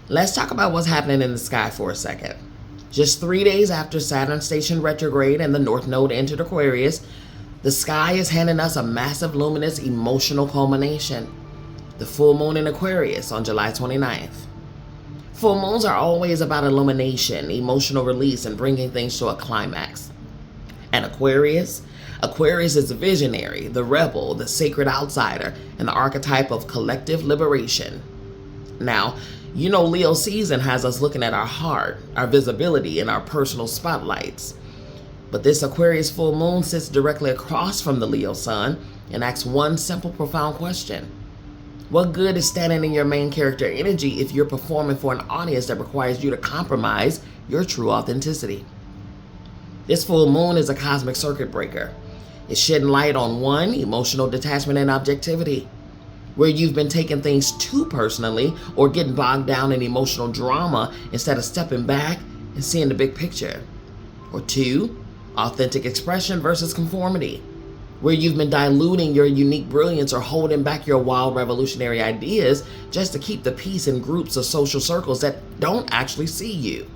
Let's talk about what's happening in the sky for a second. Just 3 days after Saturn station retrograde and the North Node entered Aquarius, the sky is handing us a massive, luminous, emotional culmination. The full moon in Aquarius on July 29th. Full moons are always about illumination, emotional release, and bringing things to a climax. And Aquarius is the visionary, the rebel, the sacred outsider, and the archetype of collective liberation. Now, you know Leo season has us looking at our heart, our visibility, and our personal spotlights. But this Aquarius full moon sits directly across from the Leo sun and asks one simple, profound question. What good is standing in your main character energy if you're performing for an audience that requires you to compromise your true authenticity? This full moon is a cosmic circuit breaker. It's shedding light on one, emotional detachment and objectivity, where you've been taking things too personally or getting bogged down in emotional drama instead of stepping back and seeing the big picture. Or two, authentic expression versus conformity, where you've been diluting your unique brilliance or holding back your wild revolutionary ideas just to keep the peace in groups or social circles that don't actually see you.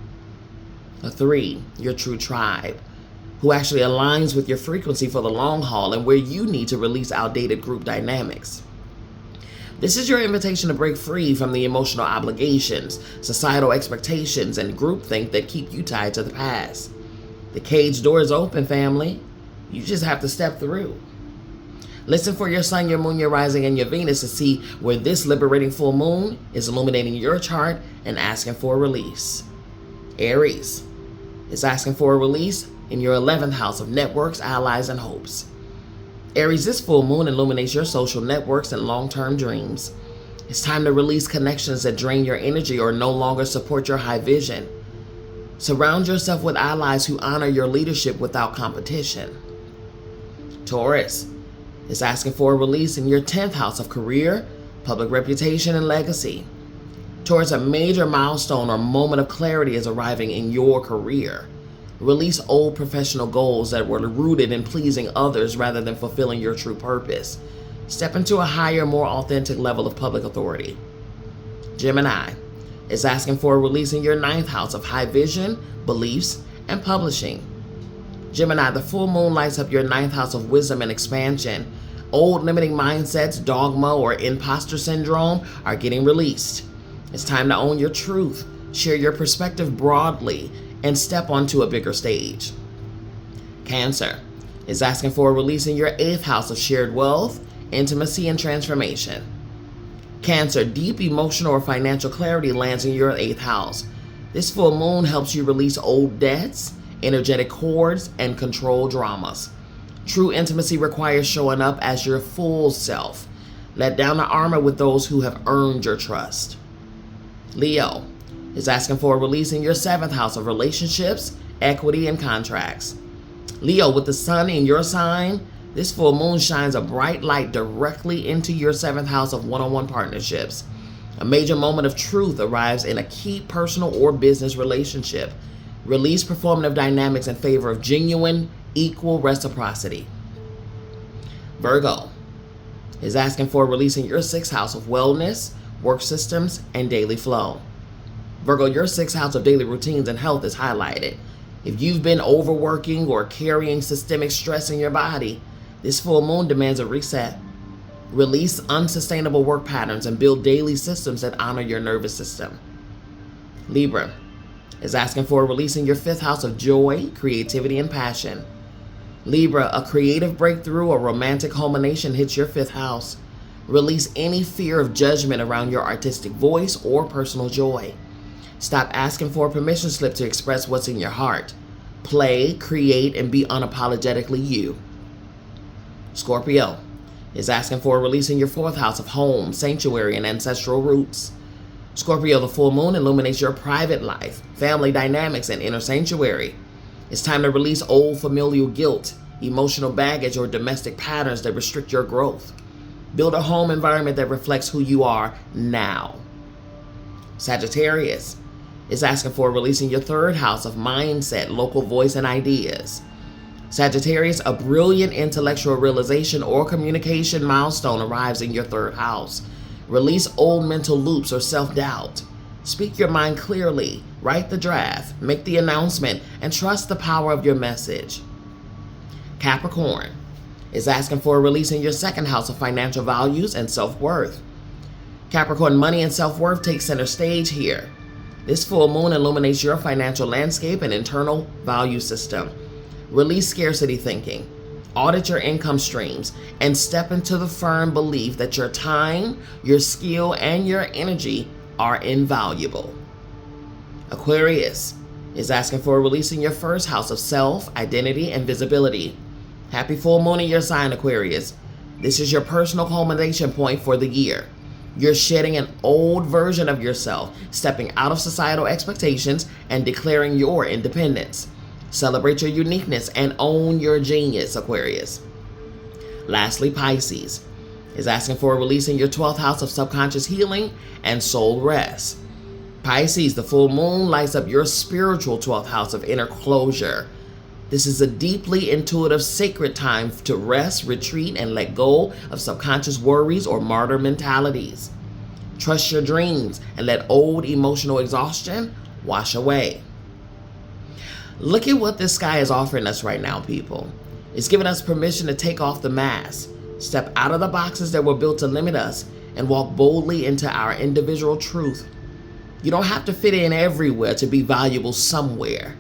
Or three, your true tribe, who actually aligns with your frequency for the long haul and where you need to release outdated group dynamics. This is your invitation to break free from the emotional obligations, societal expectations, and groupthink that keep you tied to the past. The cage door is open, family. You just have to step through. Listen for your sun, your moon, your rising, and your Venus to see where this liberating full moon is illuminating your chart and asking for a release. Aries is asking for a release in your 11th house of networks, allies, and hopes. Aries, this full moon illuminates your social networks and long-term dreams. It's time to release connections that drain your energy or no longer support your high vision. Surround yourself with allies who honor your leadership without competition. Taurus is asking for a release in your 10th house of career, public reputation, and legacy. Taurus, a major milestone or moment of clarity is arriving in your career. Release old professional goals that were rooted in pleasing others rather than fulfilling your true purpose. Step into a higher, more authentic level of public authority. Gemini is asking for a release in your 9th house of high vision, beliefs, and publishing. Gemini, the full moon lights up your 9th house of wisdom and expansion. Old limiting mindsets, dogma, or imposter syndrome are getting released. It's time to own your truth, share your perspective broadly, and step onto a bigger stage. Cancer is asking for a release in your 8th house of shared wealth, intimacy, and transformation. Cancer, deep emotional or financial clarity lands in your 8th house. This full moon helps you release old debts, energetic cords, and control dramas. True intimacy requires showing up as your full self. Let down the armor with those who have earned your trust. Leo is asking for a release in your 7th house of relationships, equity, and contracts. Leo, with the sun in your sign, this full moon shines a bright light directly into your 7th house of one-on-one partnerships. A major moment of truth arrives in a key personal or business relationship. Release performative dynamics in favor of genuine, equal reciprocity. Virgo is asking for a release in your 6th house of wellness, work systems, and daily flow. Virgo, your 6th house of daily routines and health is highlighted. If you've been overworking or carrying systemic stress in your body, this full moon demands a reset. Release unsustainable work patterns and build daily systems that honor your nervous system. Libra is asking for a release in your 5th house of joy, creativity, and passion. Libra, a creative breakthrough or romantic culmination hits your 5th house. Release any fear of judgment around your artistic voice or personal joy. Stop asking for a permission slip to express what's in your heart. Play, create, and be unapologetically you. Scorpio is asking for a release in your 4th house of home, sanctuary, and ancestral roots. Scorpio, the full moon illuminates your private life, family dynamics, and inner sanctuary. It's time to release old familial guilt, emotional baggage, or domestic patterns that restrict your growth. Build a home environment that reflects who you are now. Sagittarius is asking for a release in your 3rd house of mindset, local voice, and ideas. Sagittarius, a brilliant intellectual realization or communication milestone arrives in your 3rd house. Release old mental loops or self-doubt. Speak your mind clearly, write the draft, make the announcement, and trust the power of your message. Capricorn is asking for a release in your second house of financial values and self-worth. Capricorn, money and self-worth take center stage here. This full moon illuminates your financial landscape and internal value system. Release scarcity thinking, audit your income streams, and step into the firm belief that your time, your skill, and your energy are invaluable. Aquarius is asking for a release in your first house of self, identity, and visibility. Happy full moon in your sign, Aquarius. This is your personal culmination point for the year. You're shedding an old version of yourself, stepping out of societal expectations and declaring your independence. Celebrate your uniqueness and own your genius, Aquarius. Lastly, Pisces is asking for a release in your 12th house of subconscious healing and soul rest. Pisces, the full moon lights up your spiritual 12th house of inner closure. This is a deeply intuitive, sacred time to rest, retreat, and let go of subconscious worries or martyr mentalities. Trust your dreams and let old emotional exhaustion wash away. Look at what this sky is offering us right now, people. It's giving us permission to take off the mask, step out of the boxes that were built to limit us, and walk boldly into our individual truth. You don't have to fit in everywhere to be valuable somewhere.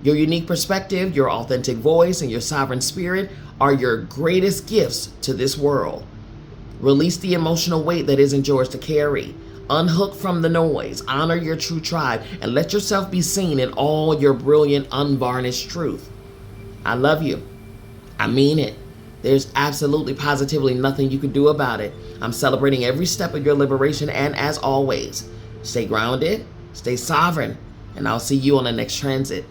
Your unique perspective, your authentic voice, and your sovereign spirit are your greatest gifts to this world. Release the emotional weight that isn't yours to carry. Unhook from the noise, honor your true tribe, and let yourself be seen in all your brilliant, unvarnished truth. I love you. I mean it. There's absolutely positively nothing you can do about it. I'm celebrating every step of your liberation, and as always, stay grounded, stay sovereign, and I'll see you on the next transit.